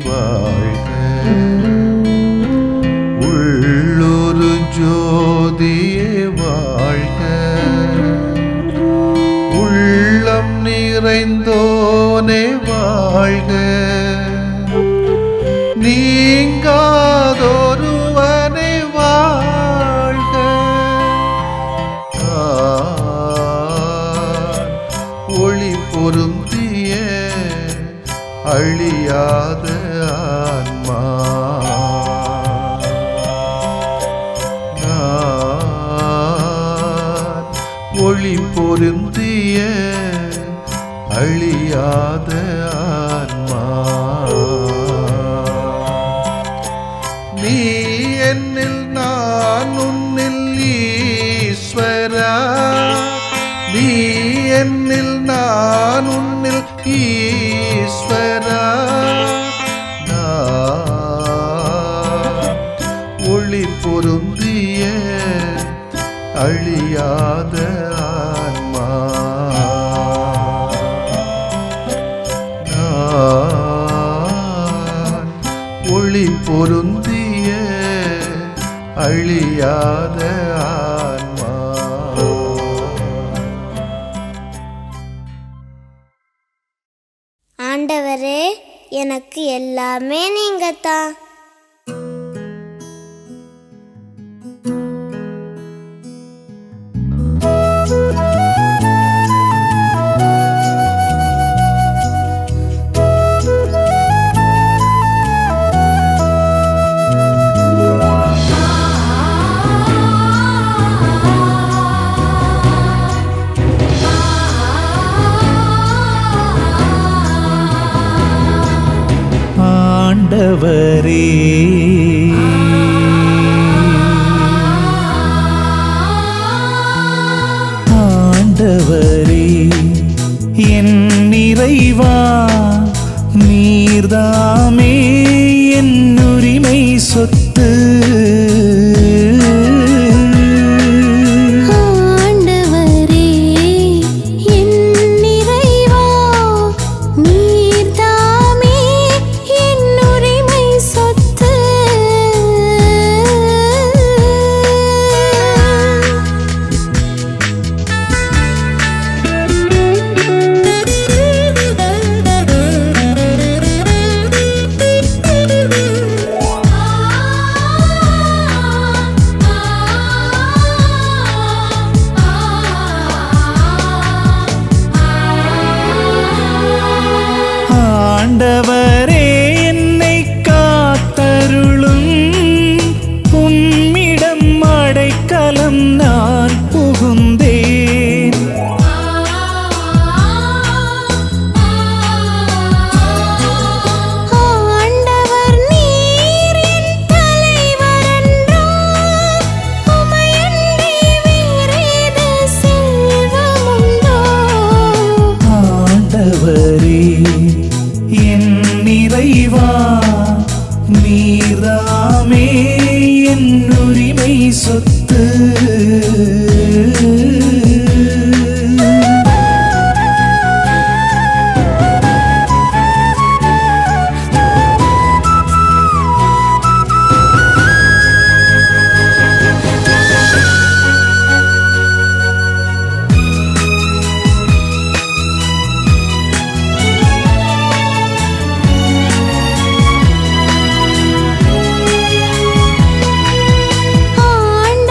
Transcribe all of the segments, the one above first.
வாழ்க. உள்ளொரு ஜோதியே வாழ்க. உள்ளம் நிறைந்தோனே வாழ்க. நீங்காதொருவனே வாழ்க. ஒளி பொருந்திய அழியாத ஆன்மா. ஒளி பொருந்திய அழியாத ஆன்மா. நீ என்னில் நான் உன்னில் ஈஸ்வரா. நீ என்னில் நான் உன்னில் ஈஸ்வரா. ஒளி பொருந்திய அழியாத ஆன்மா. ஒளி பொருந்திய அழியாத ஆன்மா. ஆண்டவரே, எனக்கு எல்லாமே நீங்க தான். ஆண்டவரே, ஆண்டவரே, என் இறைவா, நீர்தாமே என் உரிமை சொத்து. ஆண்டவரே, என்னை காத்தருளும். உம்மிடம் அடைக்கலம் நான் புகுந்தேன். ஆண்டவர் நீர் என் தலைவரன்றோ. உமையன்றி வேறேது செல்வமுண்டோ. ஆண்டவரே, என் இறைவா, நீர்தாமே என் உரிமை சொத்து. ஆண்டவர்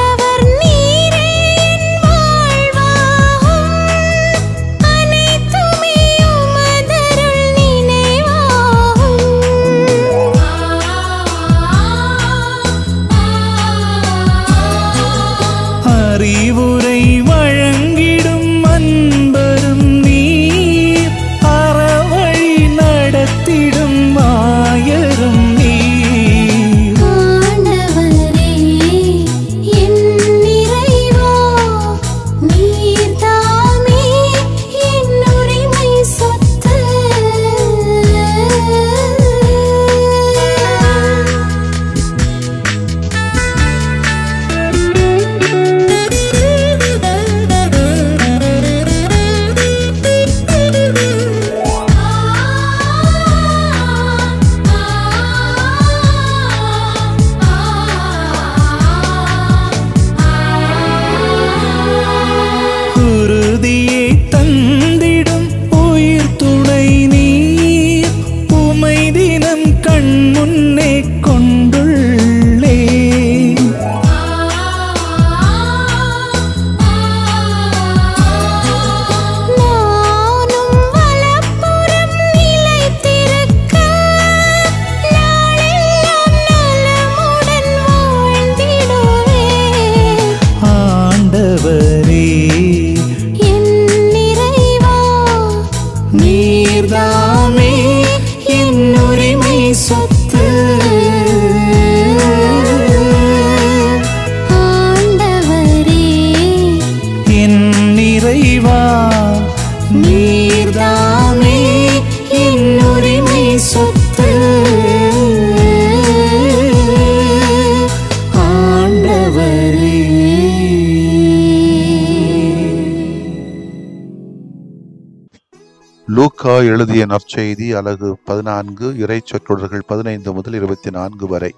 லூக்கா எழுதிய நற்செய்தி அலகு 14 இறை சொற்றொடர்கள் 15 முதல் 24 வரை.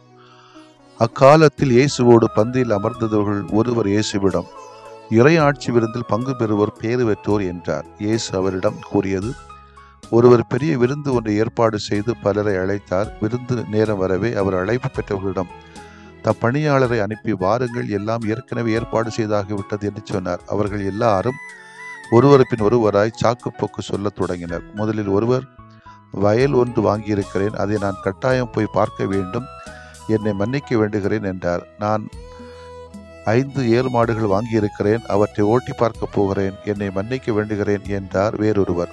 அக்காலத்தில் இயேசுவோடு பந்தியில் அமர்ந்தவர்கள் ஒருவர் இயேசுவிடம், இறை ஆட்சி விருந்தில் பங்கு பெறுவோர் பேறு பெற்றோர் என்றார். இயேசு அவரிடம் கூறியது, ஒருவர் பெரிய விருந்து ஒன்றை ஏற்பாடு செய்து பலரை அழைத்தார். விருந்து நேரம் வரவே அவர் அழைப்பு பெற்றவர்களிடம் தம் பணியாளரை அனுப்பி, வாருங்கள், எல்லாம் ஏற்கனவே ஏற்பாடு செய்தாகிவிட்டது என்று சொன்னார். அவர்கள் எல்லாரும் ஒருவர் பின் ஒருவராய் சாக்குப்போக்கு சொல்லத் தொடங்கினர். முதலில் ஒருவர், வயல் ஒன்று வாங்கியிருக்கிறேன், அதை நான் கட்டாயம் போய் பார்க்க வேண்டும், என்னை மன்னிக்க வேண்டுகிறேன் என்றார். நான் 5 ஏர் மாடுகள் வாங்கியிருக்கிறேன், அவற்றை ஓட்டி பார்க்க போகிறேன், என்னை மன்னிக்க வேண்டுகிறேன் என்றார். வேறொருவர்,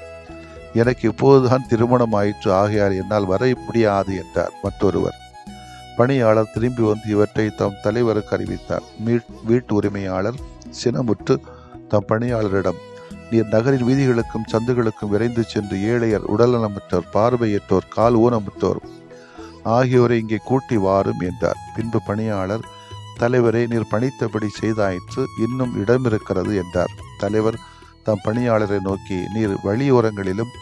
எனக்கு இப்போதுதான் திருமணம் ஆயிற்று, ஆகையால் என்னால் வர முடியாது என்றார். மற்றொருவர் பணியாளர் திரும்பி வந்து இவற்றை தம் தலைவருக்கு அறிவித்தார். வீட்டு உரிமையாளர் சினமுற்று தம் பணியாளரிடம், நீர் நகரின் வீதிகளுக்கும் சந்துகளுக்கும் விரைந்து சென்று ஏழையர், உடல்நலமற்றோர், பார்வையற்றோர், கால் ஊனமுற்றோர் ஆகியோரை இங்கே கூட்டி வாரும் என்றார். பின்பு பணியாளர், தலைவரே, நீர் பணித்தபடி செய்தாயிற்று, இன்னும் இடம் இருக்கிறது என்றார். தலைவர் தம் பணியாளரை நோக்கி, நீர் வழியோரங்களிலும்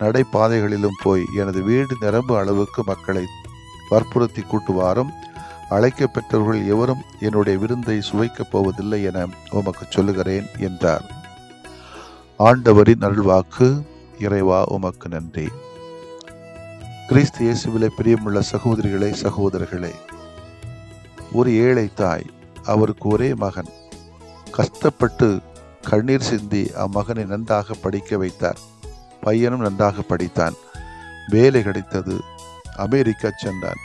நடைபாதைகளிலும் போய் எனது வீடு நிரம்பு அளவுக்கு மக்களை வற்புறுத்தி கூட்டுவாரும், அழைக்க பெற்றவர்கள் எவரும் என்னுடைய விருந்தை சுவைக்கப் போவதில்லை என உமக்கு சொல்லுகிறேன் என்றார். ஆண்டவரின் அருள்வாக்கு. இறைவா உமக்கு நன்றி. கிறிஸ்து இயேசுவிலே பிரியமுள்ள சகோதரிகளே, சகோதரர்களே, ஒரு ஏழை தாய், அவருக்கு ஒரே மகன், கஷ்டப்பட்டு கண்ணீர் சிந்தி அம்மகனை நன்றாக படிக்க வைத்தார். பையனும் நன்றாக படித்தான், வேலை கிடைத்தது, அமெரிக்கா சென்றான்.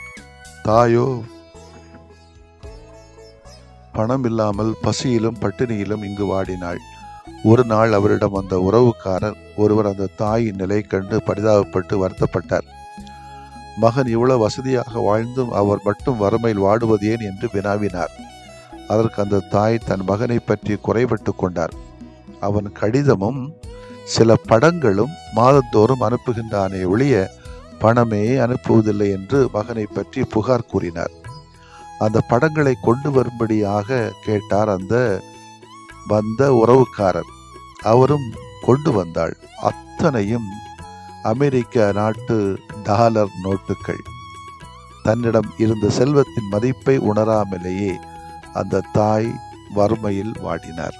தாயோ பணம் இல்லாமல் பசியிலும் பட்டினியிலும் இங்கு வாடினாள். ஒரு நாள் அவரிடம் வந்த உறவுக்காரர் ஒருவர் அந்த தாயின் நிலை கண்டு பரிதாபப்பட்டு வருத்தப்பட்டார். மகன் இவ்வளவு வசதியாக வாழ்ந்தும் அவர் மட்டும் வறுமையில் வாடுவது ஏன் என்று வினாவினார். அதற்கு அந்த தாய் தன் மகனை பற்றி குறைபட்டு கொண்டார். அவன் கடிதமும் சில படங்களும் மாதந்தோறும் அனுப்புகின்றானே ஒழிய பணமே அனுப்புவதில்லை என்று மகனை பற்றி புகார் கூறினார். அந்த படங்களை கொண்டு வரும்படியாக கேட்டார் அந்த வந்த உறவுக்காரர். அவரும் கொண்டு வந்தாள். அத்தனையும் அமெரிக்க நாட்டு டாலர் நோட்டுகள். தன்னிடம் இருந்த செல்வத்தின் மதிப்பை உணராமலேயே அந்த தாய் வறுமையில் வாடினார்.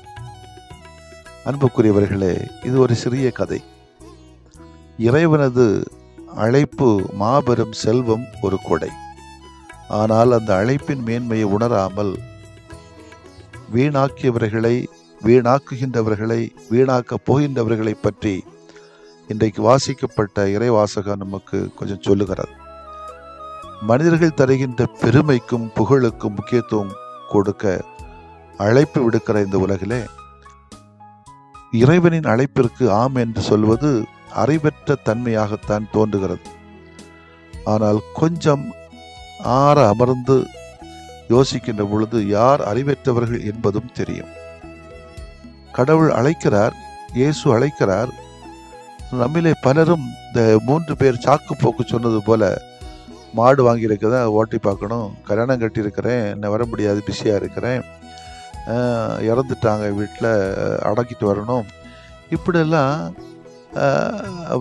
அன்புக்குரியவர்களே, இது ஒரு சிறிய கதை. இறைவனது அழைப்பு மாபெரும் செல்வம், ஒரு கொடை. ஆனால் அந்த அழைப்பின் மேன்மையை உணராமல் வீணாக்குகின்றவர்களை, வீணாக்கப் போகின்றவர்களை பற்றி இன்றைக்கு வாசிக்கப்பட்ட இறைவாசகம் நமக்கு கொஞ்சம் சொல்லுகிறது. மனிதர்கள் தருகின்ற பெருமைக்கும் புகழுக்கும் முக்கியத்துவம் கொடுக்க அழைப்பு விடுக்கிற இந்த உலகிலே இறைவனின் அழைப்பிற்கு ஆம் என்று சொல்வது அறிவற்ற தன்மையாகத்தான் தோன்றுகிறது. ஆனால் கொஞ்சம் ஆற அமர்ந்து யோசிக்கின்ற பொழுது யார் அறிவற்றவர்கள் என்பதும் தெரியும். கடவுள் அழைக்கிறார், இயேசு அழைக்கிறார். நம்மிலே பலரும் இந்த 3 பேர் சாக்கு போக்கு சொன்னது போல, மாடு வாங்கியிருக்கிறேன், ஓட்டி பார்க்கணும், கல்யாணம் கட்டியிருக்கிறேன், என்ன வர முடியாது, பிஸியாக இருக்கிறேன், இறந்துட்டாங்க, வீட்டில் அடக்கிட்டு வரணும், இப்படியெல்லாம்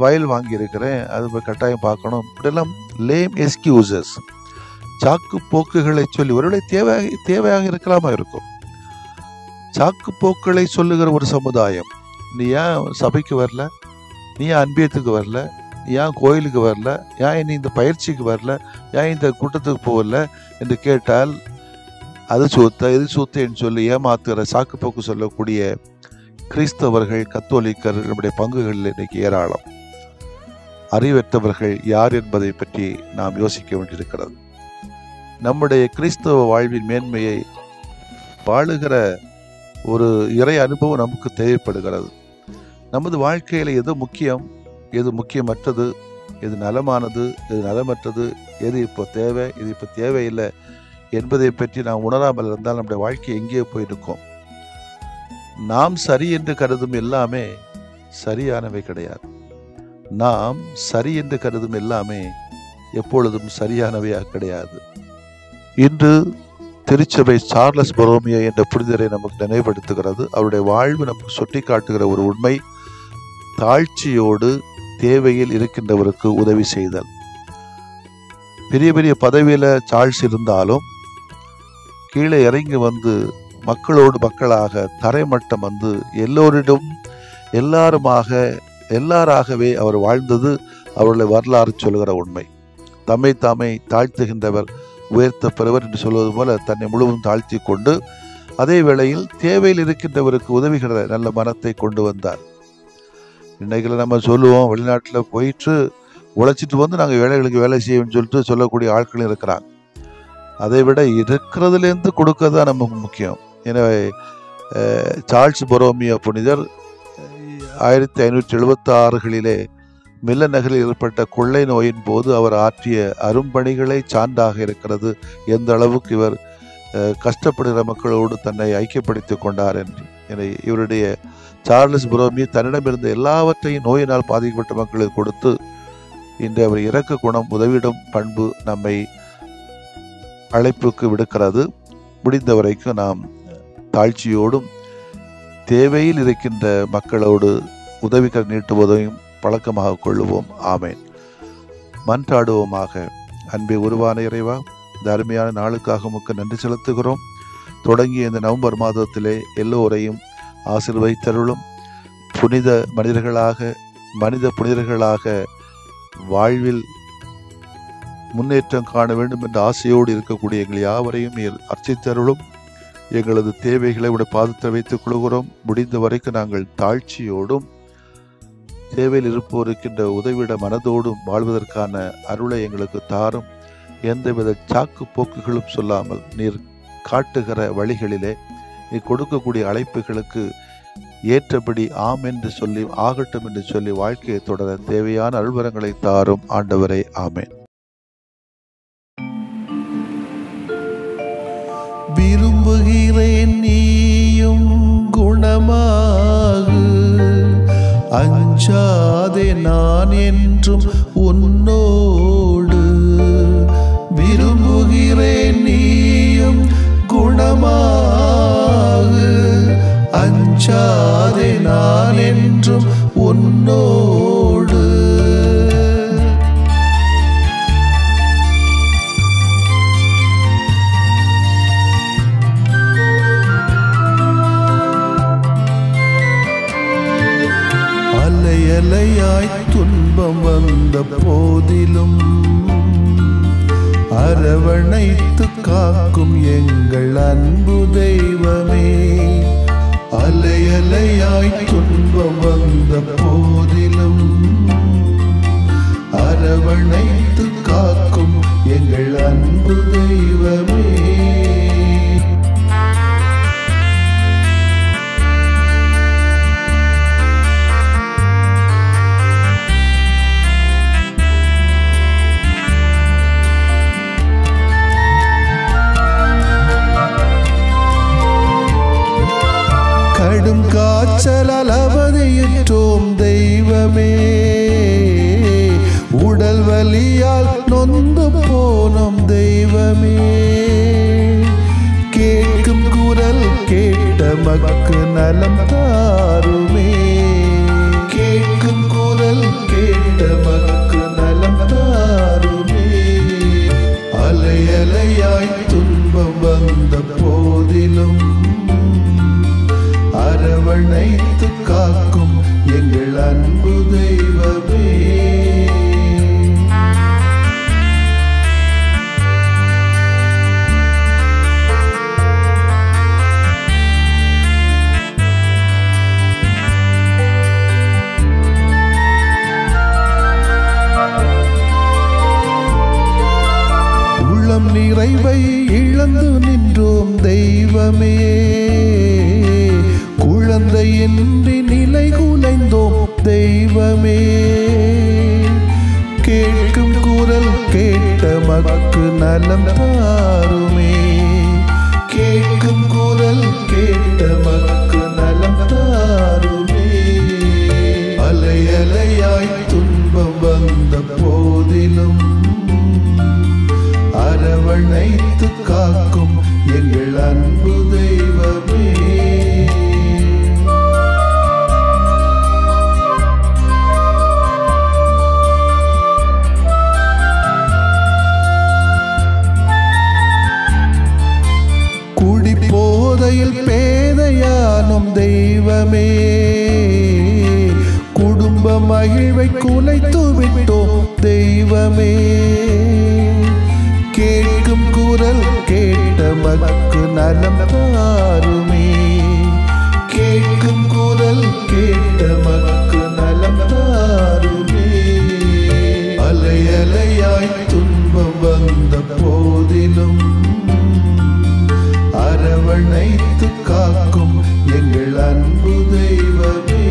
வயல் வாங்கியிருக்கிறேன், அது கட்டாயம் பார்க்கணும், இப்படியெல்லாம் லேம் எக்ஸ்கியூசஸ், சாக்கு போக்குகளை சொல்லி ஒருவேளை தேவையாக இருக்கலாமா இருக்கும். சாக்கு போக்குகளை சொல்லுகிற ஒரு சமுதாயம். நீ ஏன் சபைக்கு வரல, நீ ஏன் அன்பியத்துக்கு வரல, நீ ஏன் கோயிலுக்கு வரல, ஏன் நீ இந்த பயிற்சிக்கு வரல, ஏன் இந்த கூட்டத்துக்கு போகல என்று கேட்டால் அது சூத்த இது சூத்தேன்னு சொல்லி ஏமாத்துகிற சாக்கு போக்கு சொல்லக்கூடிய கிறிஸ்தவர்கள், கத்தோலிக்கர் நம்முடைய பங்குகளில் இன்னைக்கு ஏராளம். அறிவற்றவர்கள் யார் என்பதை பற்றி நாம் யோசிக்க வேண்டியிருக்கிறது. நம்முடைய கிறிஸ்தவ வாழ்வின் மேன்மையை வாழுகிற ஒரு இறை அனுபவம் நமக்கு தேவைப்படுகிறது. நமது வாழ்க்கையில் எது முக்கியம், எது முக்கியமற்றது, எது நலமானது, எது நலமற்றது, எது இப்போ தேவை, இது இப்போ தேவையில்லை என்பதை பற்றி நாம் உணராமல் இருந்தால் நம்முடைய வாழ்க்கை எங்கேயோ போயிருக்கும். நாம் சரி என்று கருதும் எல்லாமே சரியானவை கிடையாது. நாம் சரி என்று கருதும் எல்லாமே எப்பொழுதும் சரியானவையாக கிடையாது. இன்று திருச்சபை சார்லஸ் பொரோமியோ என்ற புனிதரை நமக்கு நினைவுபடுத்துகிறது. அவருடைய வாழ்வு நமக்கு சுட்டி காட்டுகிற ஒரு உண்மை, தாழ்ச்சியோடு தேவையில் இருக்கின்றவருக்கு உதவி செய்தல். பெரிய பெரிய பதவியில சார்ல்ஸ் இருந்தாலும் கீழே இறங்கி வந்து மக்களோடு மக்களாக தரைமட்டம் வந்து எல்லோரிடம் எல்லாராகவே அவர் வாழ்ந்தது அவருடைய வரலாறு சொல்கிற உண்மை. தம்மை தாமே தாழ்த்துகின்றவர் உயர்த்த பெறுவர் என்று சொல்வது போல தன்னை முழுவதும் தாழ்த்தி கொண்டு அதே வேளையில் தேவையில் இருக்கின்றவருக்கு உதவுகிற நல்ல மனத்தை கொண்டு வந்தார். இன்னைக்கு நம்ம சொல்லுவோம், வெளிநாட்டில் போயிட்டு உழைச்சிட்டு வந்து நாங்கள் வேலைகளுக்கு வேலை செய்வோம்னு சொல்லிட்டு சொல்லக்கூடிய ஆட்களும் இருக்கிறாங்க. அதை விட இருக்கிறதுலேருந்து கொடுக்கறது தான் நமக்கு முக்கியம். எனவே சார்ல்ஸ் பொரோமியோ புனிதர் 1576களிலே மில்ல நகரில் ஏற்பட்ட கொள்ளை நோயின் போது அவர் ஆற்றிய அரும்பணிகளை சான்றாக இருக்கிறது. எந்த அளவுக்கு இவர் கஷ்டப்படுகிற மக்களோடு தன்னை ஐக்கியப்படுத்திக் கொண்டார் என்று. எனவே இவருடைய சார்ல்ஸ் பொரோமியோ தன்னிடமிருந்த எல்லாவற்றையும் நோயினால் பாதிக்கப்பட்ட மக்களுக்கு கொடுத்து இன்று அவர் இரக்க குணம் உதவிடும் பண்பு நம்மை அழைப்புக்கு விடுக்கிறது. முடிந்த வரைக்கும் நாம் தாழ்ச்சியோடும் தேவையில் இருக்கின்ற மக்களோடு உதவிகள் நீட்டுவதையும் பழக்கமாக கொள்ளுவோம். ஆமேன். மன்றாடுவோமாக. அன்பே உருவான இறைவா, இந்த அருமையான நாளுக்காக உமக்கு நன்றி செலுத்துகிறோம். தொடங்கிய இந்த நவம்பர் மாதத்திலே எல்லோரையும் ஆசீர்வதித்தருளும். புனித புனிதர்களாக வாழ்வில் முன்னேற்றம் காண வேண்டும் என்ற ஆசையோடு இருக்கக்கூடிய எங்கள் யாவரையும் அர்ச்சித்தருளும். எங்களது தேவைகளை உடைய பாதத்தில் வைத்துக் கொள்கிறோம். முடிந்த வரைக்கும் நாங்கள் தாழ்ச்சியோடும் தேவையில் இருப்போருக்கின்ற உதவிட மனதோடும் வாழ்வதற்கான அருளை எங்களுக்கு தாரும். எந்தவித சாக்கு போக்குகளும் சொல்லாமல் நீர் காட்டுகிற வழிகளிலே நீர் கொடுக்கக்கூடிய அழைப்புகளுக்கு ஏற்றபடி ஆம் என்று சொல்லி ஆகட்டும் என்று சொல்லி வாழ்க்கையை தொடர தேவையான அருள்வரங்களை தாரும் ஆண்டவரே. ஆமேன். விரும்புகிறேன் நீயும் குணமாகு, அஞ்சாதே நான் என்றும் உன்னோடு. விரும்புகிறேன் நீயும் குணமாகு, அஞ்சாதே நான் என்றும் உன்னோடு. அலையாய் துன்பம் வந்த போதிலும் அரவணைத்து காக்கும் எங்கள் அன்பு தெய்வமே. அலையாய் துன்பம் வந்த போதிலும் அரவணைத்து காக்கும் எங்கள் அன்பு தெய்வமே. கடும் காய்ச்சலால் அவதியுற்றோம் தெய்வமே, உடல் வலியால் நொந்து போனோம் தெய்வமே. கேட்கும் குரல் கேட்ட மக்கு நலம் தாருமே, கேட்கும் குரல் கேட்ட மக்கு நலம் தாருமே. அலையாய் துன்பம் வந்த போதிலும் அரவணைத்து காக்கும் எங்கள் அன்பு தெய்வமே. உள்ளம் நிறைவை இழந்து நின்றோம் தெய்வமே, குழந்தையின்றி நிலை குலைந்தோம் தெய்வமே. கேட்கும் குரல் கேட்ட மக்கு நலம் தாருமே, கேட்கும் குரல் கேட்ட மக்கு நலம் தாருமே. அலையாய் துன்பம் வந்த போதிலும் அரவணைத்து காக்கும் எங்கள் அன்பு தெய்வமே. தெய்வமே, குடும்ப மகிழ்வை குலைத்து விட்டோம் தெய்வமே. கேட்கும் குரல் கேட்ட மக்கு நலம் தாருமே, கேட்கும் குரல் கேட்ட மக்கு நலம் தாருமே. அலை அலையாய் துன்பம் வந்த போதிலும் அரவணைத்து காக்கும் எங்கள் அன்பு தெய்வமே.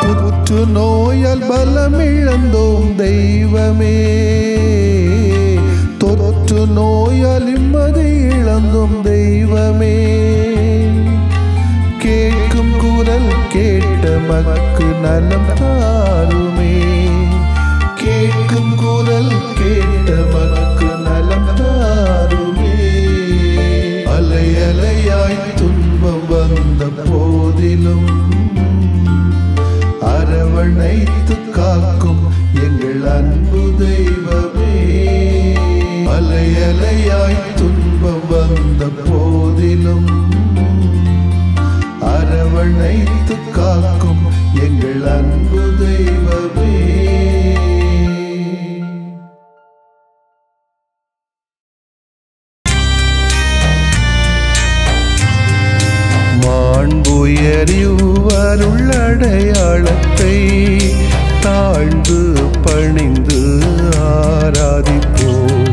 புற்று நோயால் பலம் இழந்தோம் தெய்வமே, தொற்று நோயால் நிம்மதி இழந்தோம் தெய்வமே. கேட்கும் குரல் கேட்ட மக்கு நலம் தாருமே, கேட்கும் குரல் கேட்ட மக்கு நலம் தாருமே. அலை அலையாய் துன்பம் வந்த போதிலும் அரவணைத்து காக்கும் எங்கள் அன்பு தெய்வமே. அலை அலையாய் துன்பம் வந்த போதிலும் அரவணைத்து காக்கும் எங்கள் அன்பு தெய்வமே. மாண்புயரிவருள்ளடையாளத்தை தாழ்ந்து பணிந்து ஆராதிப்போம்.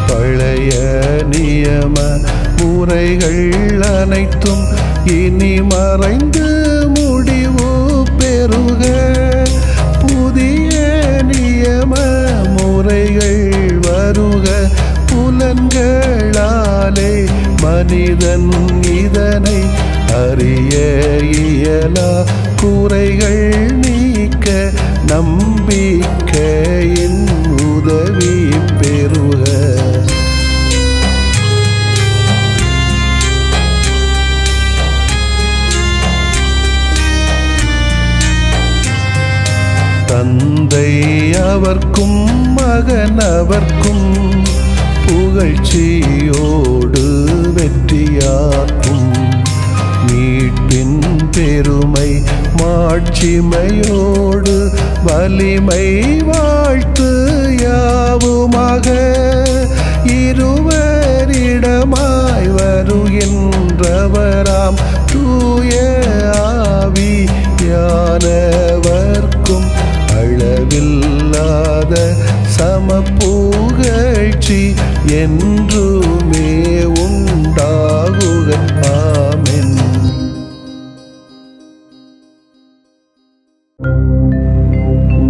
பழைய நியம முறைகள் அனைத்தும் இனி மறைந்து முடிவு பெறுக. புதிய நியம முறைகள் வருக. புலன்களாலே மனிதன் இதனை அறிய இயலா. குறைகள் நீக்க நம்பிக்கையின் உதவி பெறுக. தந்தை அவர்க்கும் மகன் அவர்க்கும் புகழ்ச்சியோடு வெற்றியாக்கும். மீட்பின் பெருமை மாட்சிமையோடு வலிமை வாழ்த்து யாவுமாக. இருவரிடமாய் வருகின்றவராம் தூய ஆவியானவர்க்கும் அளவில்லாத சமப்புகழ்ச்சி என்றுமே உண்டாகுக. ஆமென்.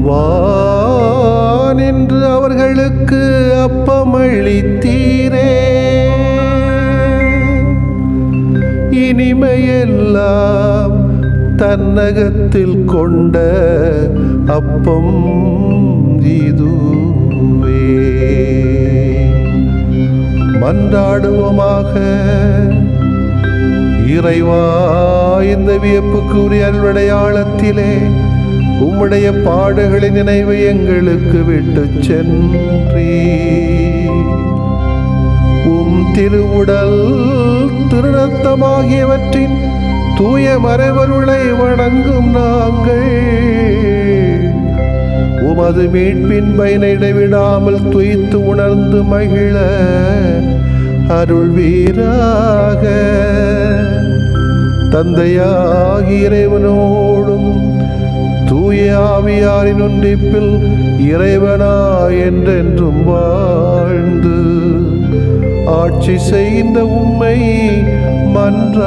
வானின்று அவர்களுக்கு அப்பமளித்தீரே, இனிமையெல்லாம் தன்னகத்தில் கொண்ட அப்பம் இதுவே. மன்றாடுவோமாக. இறைவா, இந்த வியப்புக்குரிய அல்வடையாளத்திலே உம்முடைய பாடுகளின் நினைவை எங்களுக்கு விட்டு சென்றீ. உம் திருவுடல் திருரத்தமாகியவற்றின் தூய மறைவருளை வணங்கும் நாங்கள் உமது மீட்பின் பயனை இடைவிடாமல் துய்த்து உணர்ந்து மகிழ அருள்வீராக. தந்தையாகிய இறைவனோடும் தூய ஆவியாரின் ஒன்றிப்பில் இறைவனா என்றென்றும் வாழ்ந்து ஆட்சி செய்கின்ற உம்மை மன்றாடுகிறோம்.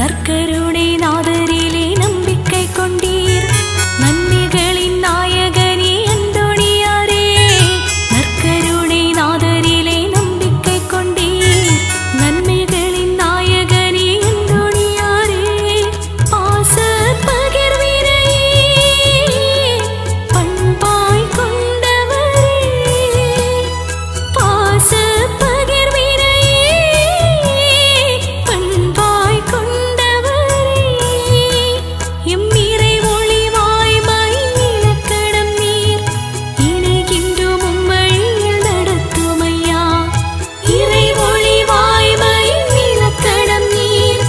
நற்கருணை நாதரிலே நம்பிக்கை கொண்டீர் நன்மைகளின் நாயகனே அந்தோணியாரே நற்கருணை நாதரிலே நம்பிக்கை கொண்டீர் நன்மைகளின் நாயகனே அந்தோணியாரே பாச பகிர்வினை பண்பாய் கொண்டவரே பாச பகிர்வினை பண்பாய் கொண்டவரே எம் இறை ஒளிவாய் மயிலக்கடம் நீர் இணைகின்றோம் உம்வழியில் நடத்துமையா இறை ஒளிவாய் மயிலக்கடம் நீர்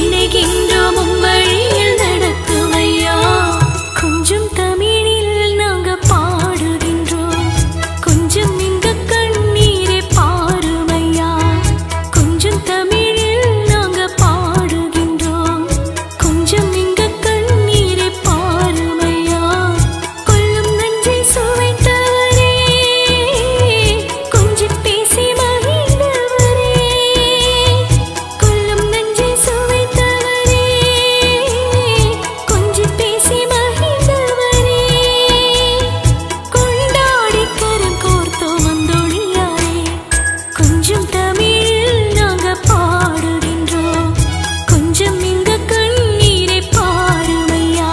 இணைகின்றோம் உம்வழியில் நடத்துமையா கொஞ்சம் தமிழில் நாங்க பாடுகின்றோம் கொஞ்சம் இங்க கண்ணீரை பாருமையா கொஞ்சம் தமிழில் நாங்க பாடுகின்றோம் கொஞ்சம் இங்க கண்ணீரை பாருமையா கொல்லும் நஞ்சை சுவைத்தவரே கொஞ்சம் பேசி மகிழ்ந்தவரே கொல்லும் நஞ்சை சுவைத்தவரே கொஞ்சம் பேசி மகிழ்ந்தவரே கொண்டாடி கரம் கோர்த்தோம் வந்தொழியாரே கொஞ்சம் தமிழில் நாங்க பாடுகின்றோம் கொஞ்சம் இங்க கண்ணீரை பாருமையா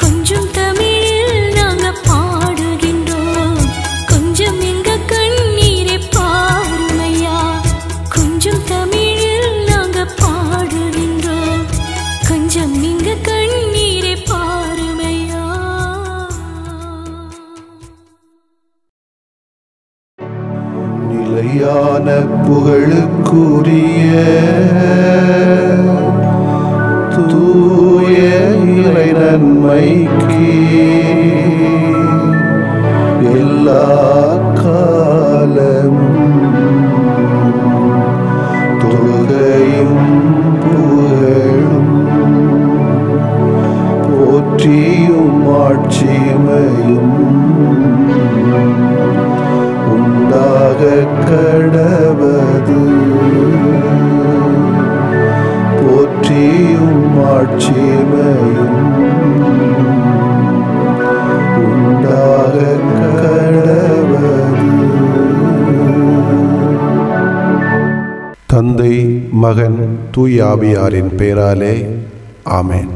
கொஞ்சம் தமிழில் நாங்க பாடுகின்றோம் கொஞ்சம் இங்க கண்ணீரை பாருமையா கொஞ்சம் தமிழில் நாங்க பாடுகின்றோம் கொஞ்சம் இங்க கண்ணீரை பாருமையா நிலையான புகழுக்குரிய தூய இறை நன்மைக்கு எல்லா காலமும் தொழுகையும் புகழும் போற்றியும் ஆட்சிமையும் உண்டாக கடவது போற்றியும் ஆட்சிமையும் உண்டாக கடவது. தந்தை மகன் தூய ஆவியாரின் பெயராலே ஆமென்.